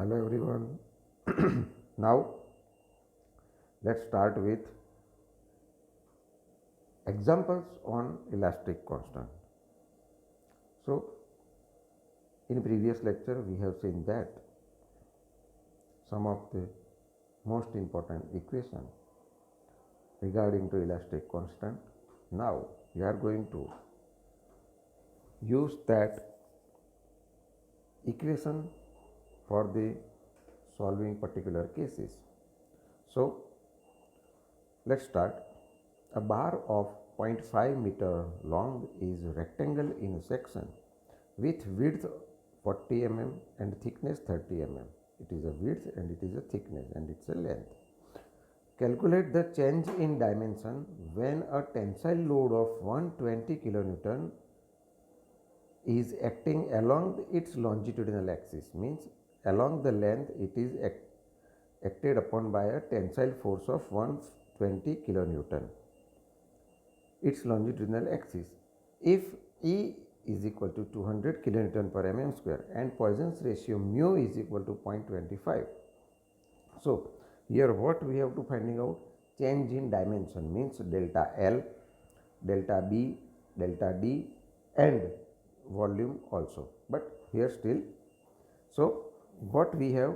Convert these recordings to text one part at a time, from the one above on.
Hello everyone. Now let's start with examples on elastic constant. So in previous lecture we have seen that some of the most important equation regarding to elastic constant. Now we are going to use that equation for the solving particular cases. So let's start. A bar of 0.5 meter long is rectangle in section with width 40 mm and thickness 30 mm. It is a width and it is a thickness and it's a length. Calculate the change in dimension when a tensile load of 120 kilonewton is acting along its longitudinal axis, means along the length it is acted upon by a tensile force of 120 kilonewton, its longitudinal axis. If E is equal to 200 kilonewton per mm square and Poisson's ratio mu is equal to 0.25. So here what we have to finding out, change in dimension means delta L, delta B, delta D and volume also, but here still. So what we have,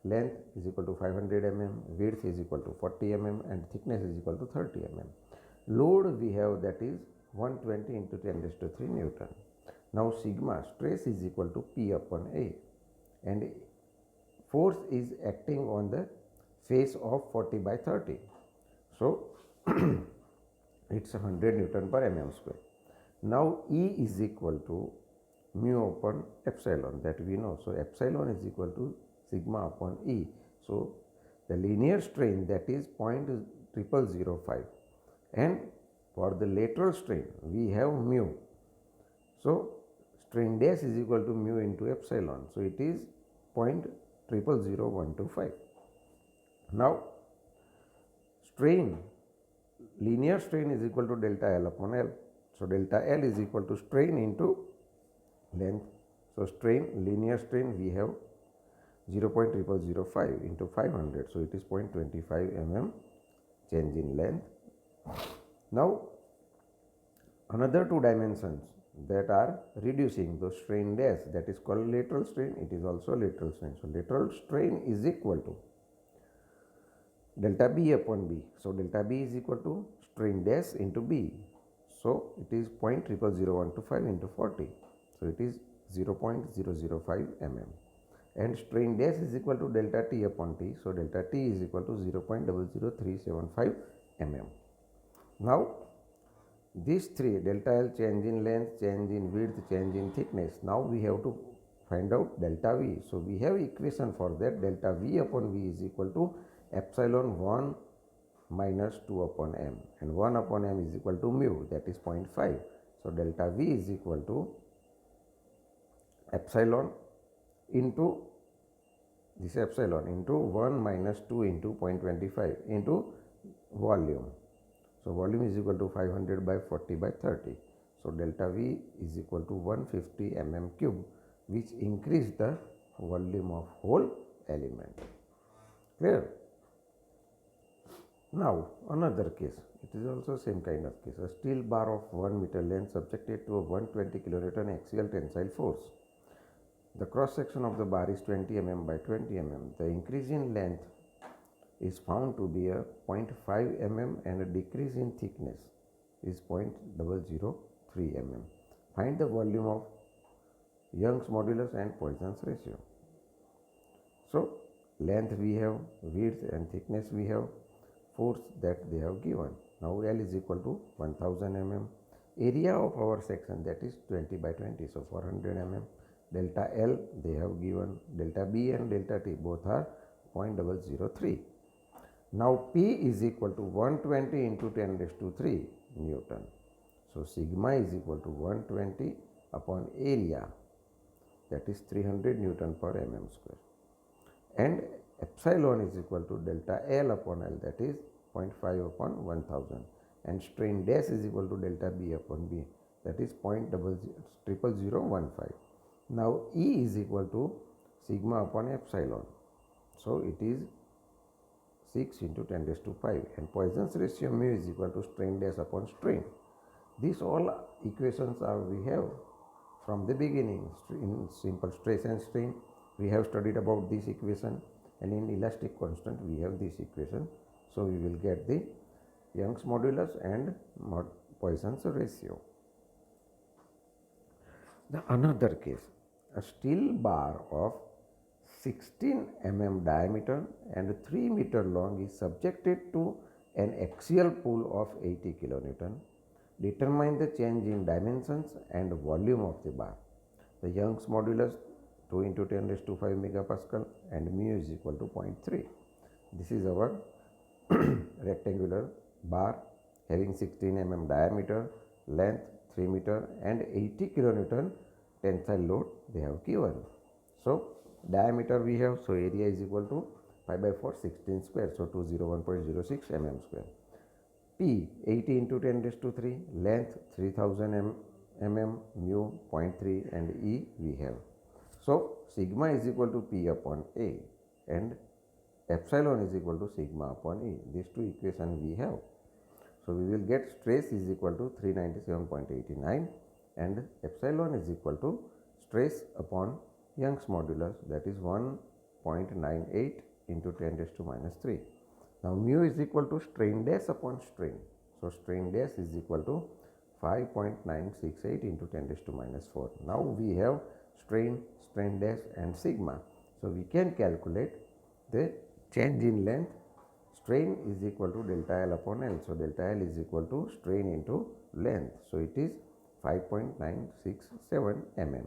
length is equal to 500 mm, width is equal to 40 mm and thickness is equal to 30 mm. Load we have, that is 120 into 10 raised to 3 Newton. Now sigma stress is equal to P upon A and force is acting on the face of 40 by 30. So it's 100 Newton per mm square. Now E is equal to mu upon epsilon, that we know. So epsilon is equal to sigma upon E. So the linear strain, that is 0.0005, and for the lateral strain we have mu. So strain dash is equal to mu into epsilon. So it is 0.000125. Now strain, linear strain is equal to delta L upon L. So delta L is equal to strain into length. So strain, linear strain we have 0.0005 into 500. So it is 0.25 mm change in length. Now another two dimensions that are reducing the strain dash, that is called lateral strain. It is also lateral strain. So lateral strain is equal to delta B upon B. So delta B is equal to strain dash into B. So it is 0.000125 into 40. So it is 0.005 mm. And strain dash is equal to delta T upon T. So delta T is equal to 0.00375 mm. Now these three, delta L, change in length, change in width, change in thickness. Now we have to find out delta V. So we have equation for that. Delta V upon V is equal to epsilon 1 minus 2 upon m, and 1 upon m is equal to mu, that is 0.5. So delta V is equal to epsilon into this epsilon into 1 minus 2 into 0.25 into volume. So volume is equal to 500 by 40 by 30. So delta V is equal to 150 mm cube, which increase the volume of whole element. Clear? Now another case, it is also same kind of case. A steel bar of 1 meter length subjected to a 120 kilonewton axial tensile force. The cross section of the bar is 20 mm by 20 mm. The increase in length is found to be a 0.5 mm and a decrease in thickness is 0.003 mm. Find the volume of Young's modulus and Poisson's ratio. So length we have, width and thickness we have, force that they have given. Now L is equal to 1000 mm. Area of our section, that is 20 by 20, so 400 mm. Delta L they have given, delta B and delta T both are 0.003. Now P is equal to 120 into 10 raised to 3 Newton. So sigma is equal to 120 upon area, that is 300 Newton per mm square. And epsilon is equal to delta L upon L, that is 0.5 upon 1000. And strain dash is equal to delta B upon B, that is 0.0015. Now E is equal to sigma upon epsilon. So it is 6 into 10 raised to 5, and Poisson's ratio mu is equal to strain dash upon strain. These all equations we have from the beginning. In simple stress and strain we have studied about this equation, and in elastic constant we have this equation. So we will get the Young's modulus and Poisson's ratio. The another case, a steel bar of 16 mm diameter and 3 meter long is subjected to an axial pull of 80 kilonewton. Determine the change in dimensions and volume of the bar. The Young's modulus 2 into 10 raised to 5 megapascal and mu is equal to 0.3. This is our rectangular bar having 16 mm diameter, length 3 meter and 80 kilonewton tensile load they have given. So diameter we have, so area is equal to 5 by 4 16 square, so 201.06 mm square. P 80 into 10 raised to 3, length 3000 mm, mu 0.3 and E we have. So sigma is equal to P upon A and epsilon is equal to sigma upon E. These two equations we have. So we will get stress is equal to 397.89 and epsilon is equal to stress upon Young's modulus, that is 1.98 into 10 raised to minus 3. Now mu is equal to strain dash upon strain. So strain dash is equal to 5.968 into 10 raised to minus 4. Now we have strain dash and sigma. So we can calculate the change in length. Strain is equal to delta L upon L. So delta L is equal to strain into length. So it is 5.967 mm,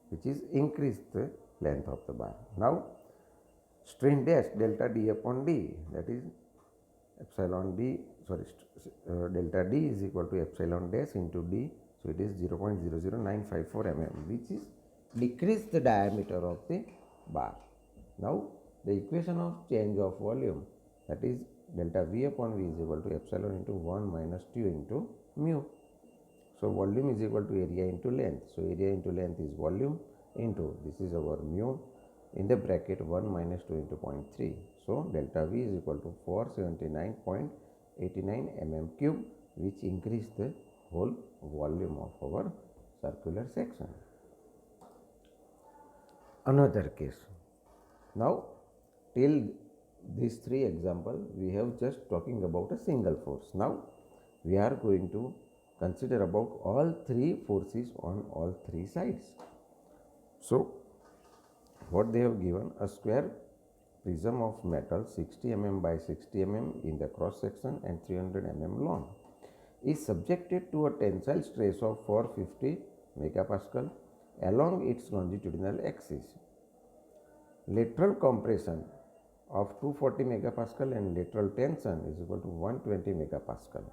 which is increased the length of the bar. Now strain dash delta D upon D, that is epsilon D, delta D is equal to epsilon dash into D. So it is 0.00954 mm, which is decrease the diameter of the bar. Now the equation of change of volume, that is delta V upon V is equal to epsilon into 1 minus 2 into mu. So volume is equal to area into length. So area into length is volume into, this is our mu, in the bracket 1 minus 2 into 0.3. So delta V is equal to 479.89 mm cube, which increased the whole volume of our circular section. Another case. Now till these three examples we have just talking about a single force. Now we are going to consider about all three forces on all three sides. So what they have given, a square prism of metal 60 mm by 60 mm in the cross section and 300 mm long is subjected to a tensile stress of 450 megapascal along its longitudinal axis. Lateral compression of 240 megapascal and lateral tension is equal to 120 megapascal.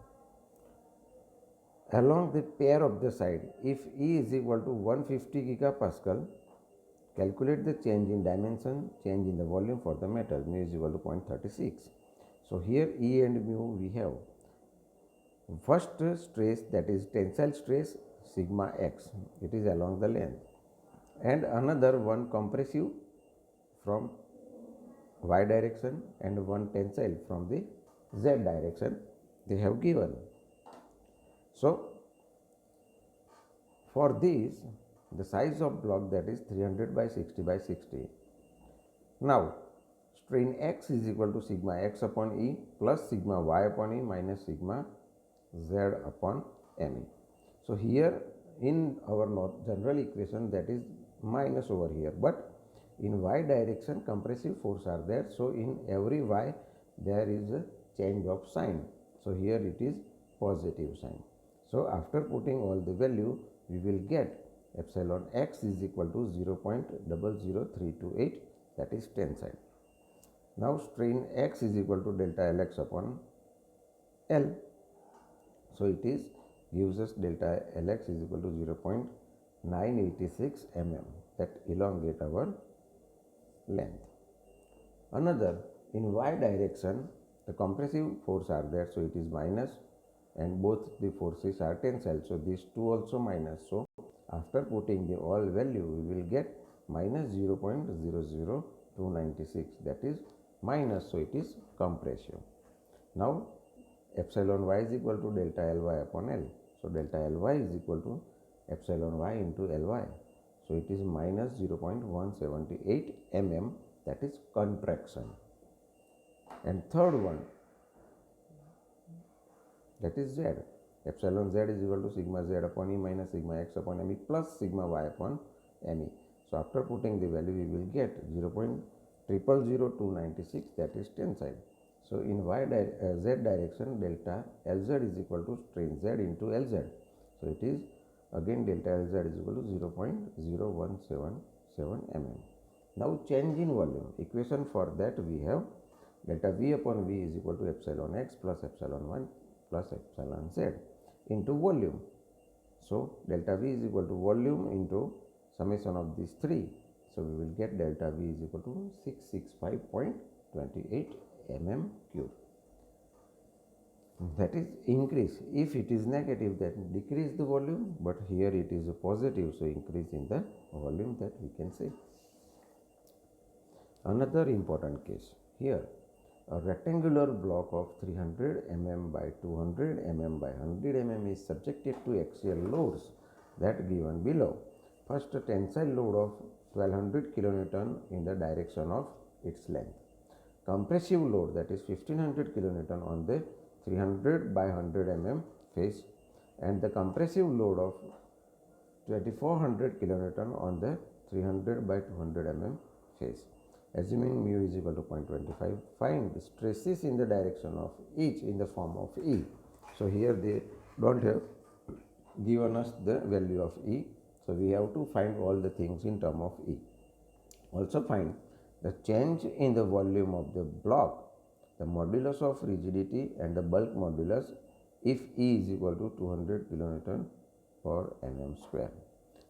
Along the pair of the side, if E is equal to 150 gigapascal, calculate the change in dimension, change in the volume for the metal. Mu is equal to 0.36. So here E and mu we have. First stress, that is tensile stress sigma x, it is along the length, and another one compressive from y direction and one tensile from the z direction they have given. So for this, the size of block, that is 300 by 60 by 60. Now strain x is equal to sigma x upon E plus sigma y upon E minus sigma z upon me. So here in our general equation, that is minus over here, but in y direction compressive force are there. So in every y there is a change of sign. So here it is positive sign. So after putting all the value, we will get epsilon x is equal to 0.00328, that is tensile. Now strain x is equal to delta Lx upon L. So it is gives us delta Lx is equal to 0.986 mm, that elongate our length. Another, in y direction the compressive force are there, so it is minus, and both the forces are tensile, so these two also minus. So after putting the all value, we will get minus 0.00296, that is minus, so it is compressive. Now epsilon y is equal to delta Ly upon L. So delta Ly is equal to epsilon y into Ly. So it is minus 0.178 mm, that is contraction. And third one, that is Z. Epsilon Z is equal to sigma Z upon E minus sigma X upon ME plus sigma Y upon ME. So after putting the value, we will get 0.000296, that is tensile. So in Z direction, delta Lz is equal to strain Z into Lz. So it is again delta Lz is equal to 0.0177 mm. Now change in volume. Equation for that we have delta V upon V is equal to epsilon X plus epsilon 1 plus epsilon Z into volume. So delta V is equal to volume into summation of these three. So we will get delta V is equal to 665.28 mm cube. That is increase. If it is negative, then decrease the volume, but here it is a positive, so increase in the volume, that we can say. Another important case here, a rectangular block of 300 mm by 200 mm by 100 mm is subjected to axial loads that given below. First, a tensile load of 1200 kN in the direction of its length. Compressive load, that is 1500 kN on the 300 by 100 mm face, and the compressive load of 2400 kN on the 300 by 200 mm face. Assuming mu is equal to 0.25, find the stresses in the direction of each in the form of E. So here they don't have given us the value of E, so we have to find all the things in term of E. Also find the change in the volume of the block, the modulus of rigidity and the bulk modulus if E is equal to 200 kN per mm square.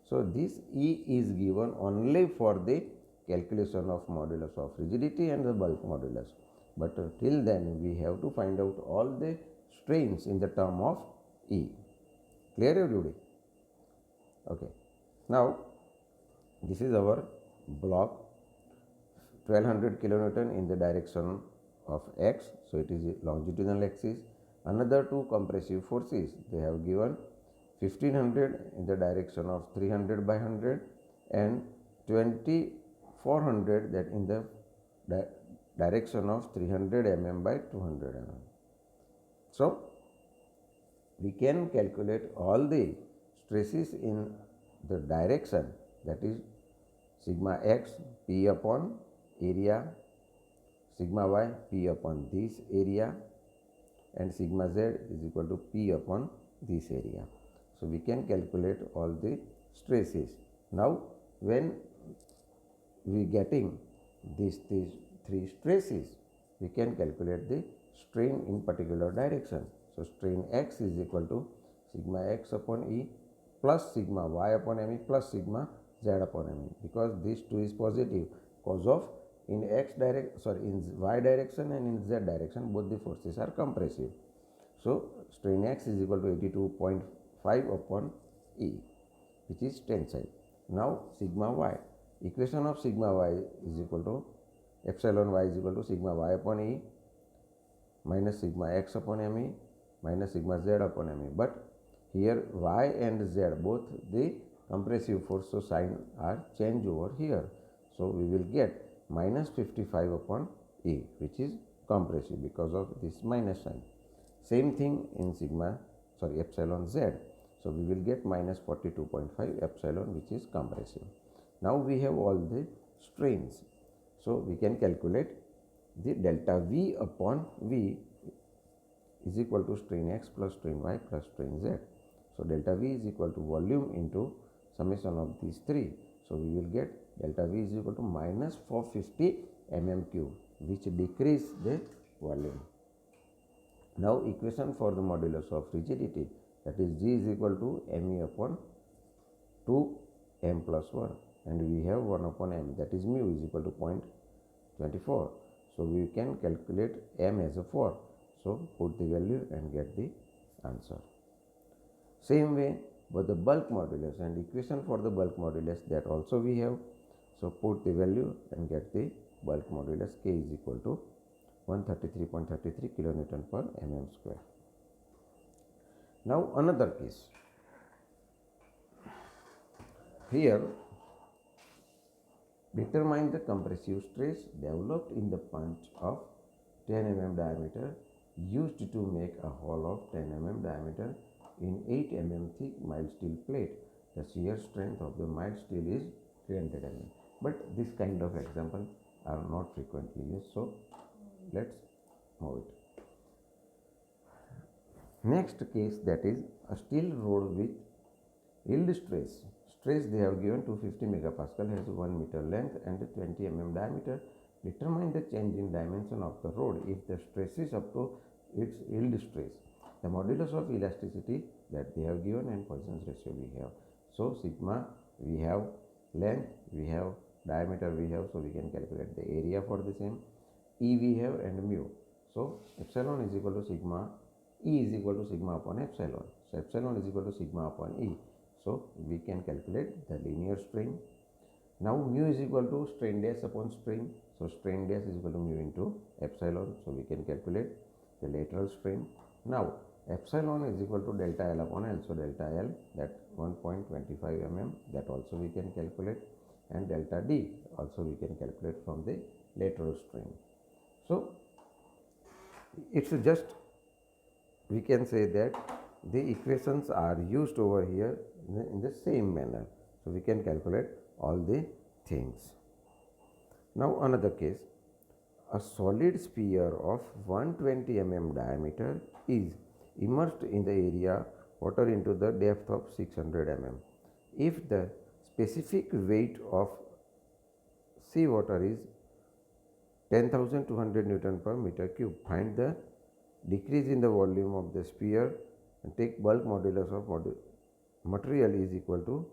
So this E is given only for the calculation of modulus of rigidity and the bulk modulus, but till then we have to find out all the strains in the term of E. Clear everybody? Okay. Now this is our block 1200 kN in the direction of X, so it is a longitudinal axis. Another two compressive forces, they have given 1500 in the direction of 300 by 100 and 2400 that in the direction of 300 mm by 200 mm. So we can calculate all the stresses in the direction, that is sigma X P upon area, sigma Y P upon this area, and sigma Z is equal to P upon this area. So we can calculate all the stresses. Now when we getting these three stresses, we can calculate the strain in particular direction. So strain X is equal to sigma X upon E plus sigma Y upon ME plus sigma Z upon ME, because this 2 is positive cause of in Y direction and in Z direction both the forces are compressive. So strain X is equal to 82.5 upon E, which is tensile. Now sigma Y, equation of sigma Y is equal to epsilon Y is equal to sigma Y upon E minus sigma X upon ME minus sigma Z upon ME, but here Y and Z both the compressive force, so sign are changed over here. So we will get minus 55 upon E, which is compressive because of this minus sign. Same thing in epsilon Z. So we will get minus 42.5 epsilon, which is compressive. Now we have all the strains. So we can calculate the delta V upon V is equal to strain X plus strain Y plus strain Z. So delta V is equal to volume into summation of these three. So we will get delta V is equal to minus 450 mm cube, which decrease the volume. Now equation for the modulus of rigidity, that is G is equal to ME upon 2 M plus 1, and we have 1 upon M, that is mu is equal to 0.24. So we can calculate M as a 4. So put the value and get the answer. Same way, but the bulk modulus and equation for the bulk modulus, that also we have So put the value and get the bulk modulus K is equal to 133.33 kilonewton per mm square. Now another case. Here determine the compressive stress developed in the punch of 10 mm diameter used to make a hole of 10 mm diameter in 8 mm thick mild steel plate. The shear strength of the mild steel is 300 mm. But this kind of example are not frequently used, so let's move it. Next case, that is a steel rod with yield stress. Stress they have given 250 megapascal, has 1 meter length and 20 mm diameter. Determine the change in dimension of the rod if the stress is up to its yield stress. The modulus of elasticity that they have given and Poisson's ratio we have. So sigma we have, length we have, diameter we have, so we can calculate the area for the same. E we have and mu. So epsilon is equal to sigma, E is equal to sigma upon epsilon. So epsilon is equal to sigma upon E. So we can calculate the linear strain. Now mu is equal to strain dash upon strain. So strain dash is equal to mu into epsilon. So we can calculate the lateral strain. Now epsilon is equal to delta L upon L. So delta L, that 1.25 mm, that also we can calculate, and delta D also we can calculate from the lateral strain. So it's just, we can say that the equations are used over here in the same manner. So we can calculate all the things. Now another case, a solid sphere of 120 mm diameter is immersed in the area water into the depth of 600 mm. If the specific weight of sea water is 10,200 Newton per meter cube, find the decrease in the volume of the sphere and take bulk modulus of material is equal to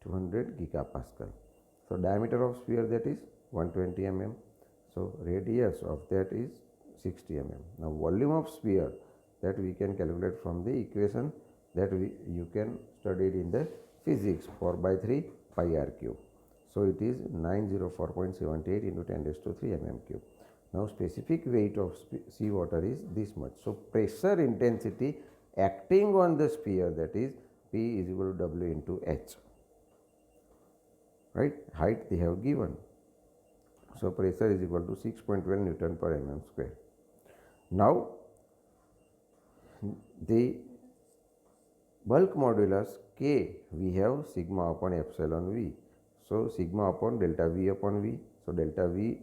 200 gigapascal. So diameter of sphere, that is 120 mm. So radius of that is 60 mm. Now volume of sphere, that we can calculate from the equation that you can study it in the physics, 4 by 3 pi r cube. So it is 904.78 into 10 raised to 3 mm cube. Now specific weight of sea water is this much. So pressure intensity acting on the sphere, that is P is equal to W into H. Right? Height they have given. So pressure is equal to 6.12 Newton per mm square. Now the bulk modulus K, we have sigma upon epsilon V. So sigma upon delta V upon V. So delta V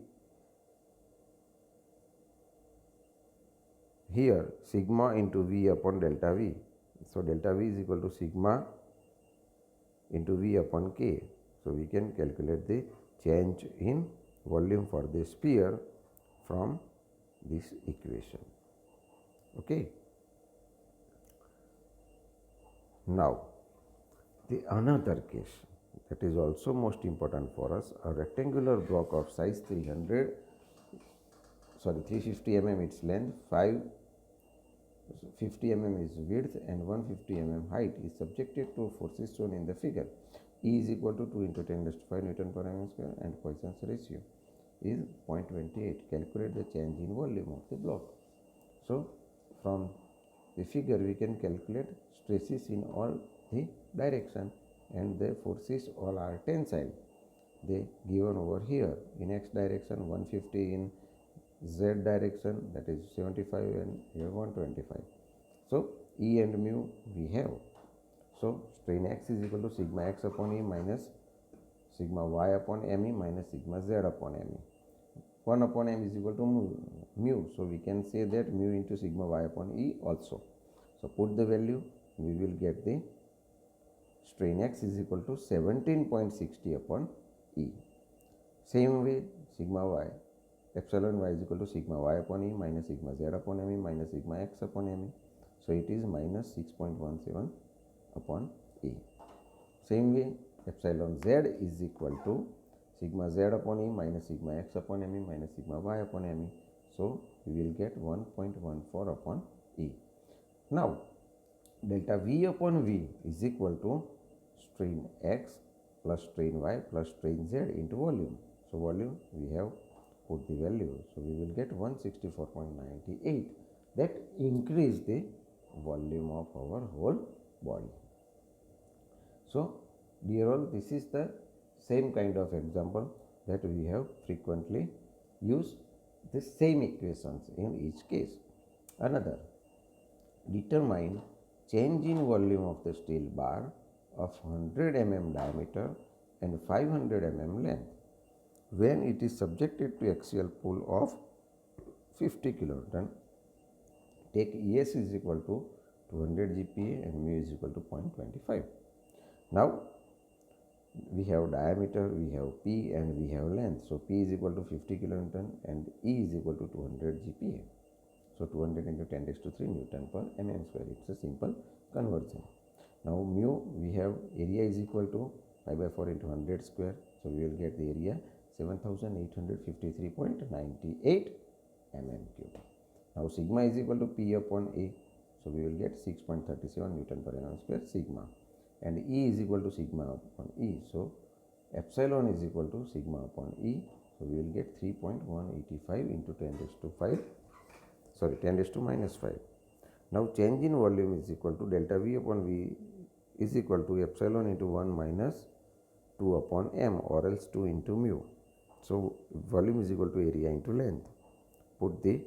here, sigma into V upon delta V. So delta V is equal to sigma into V upon K. So we can calculate the change in volume for the sphere from this equation. Okay. Now the another case that is also most important for us, a rectangular block of size 350 mm its length, 550 mm is width and 150 mm height is subjected to forces shown in the figure. E is equal to 2 into 10 raised to 5 Newton per mm square and Poisson's ratio is 0.28. Calculate the change in volume of the block. So from the figure we can calculate stresses in all the direction and the forces all are tensile. They given over here in x direction 150, in z direction that is 75, and here 125. So E and mu we have. So strain x is equal to sigma x upon E minus sigma y upon me minus sigma z upon me. 1 upon m is equal to mu. So we can say that mu into sigma y upon E also. So put the value, we will get the strain x is equal to 17.60 upon E. Same way sigma y, epsilon y is equal to sigma y upon E minus sigma z upon me minus sigma x upon me. So it is minus 6.17 upon E. Same way epsilon z is equal to sigma z upon E minus sigma x upon me minus sigma y upon me. So we will get 1.14 upon E. Now delta V upon V is equal to strain x plus strain y plus strain z into volume. So volume we have put the value. So we will get 164.98. That increase the volume of our whole body. So dear all, this is the same kind of example that we have frequently used the same equations in each case. Another, determine change in volume of the steel bar of 100 mm diameter and 500 mm length when it is subjected to axial pull of 50 kilonewton. Take ES is equal to 200 GPa and mu is equal to 0.25. Now we have diameter, we have P and we have length. So P is equal to 50 kilonewton and E is equal to 200 GPa. So 200 into 10 raised to 3 Newton per mm square. It's a simple conversion. Now mu, we have area is equal to pi by 4 into 100 square. So we will get the area 7853.98 mm cube. Now sigma is equal to P upon A. So we will get 6.37 Newton per mm square sigma. And E is equal to sigma upon E. So epsilon is equal to sigma upon E. So we will get 3.185 into 10 raised to 5. 10 raised to minus 5. Now change in volume is equal to delta V upon V is equal to epsilon into 1 minus 2 upon m, or else 2 into mu. So volume is equal to area into length. Put the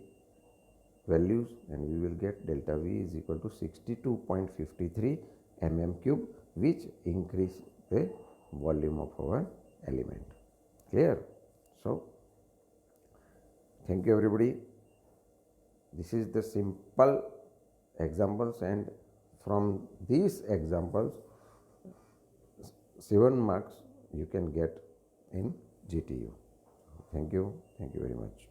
values and we will get delta V is equal to 62.53 mm cube, which increase the volume of our element. Clear? So thank you everybody. This is the simple examples, and from these examples 7 marks you can get in GTU. Thank you very much.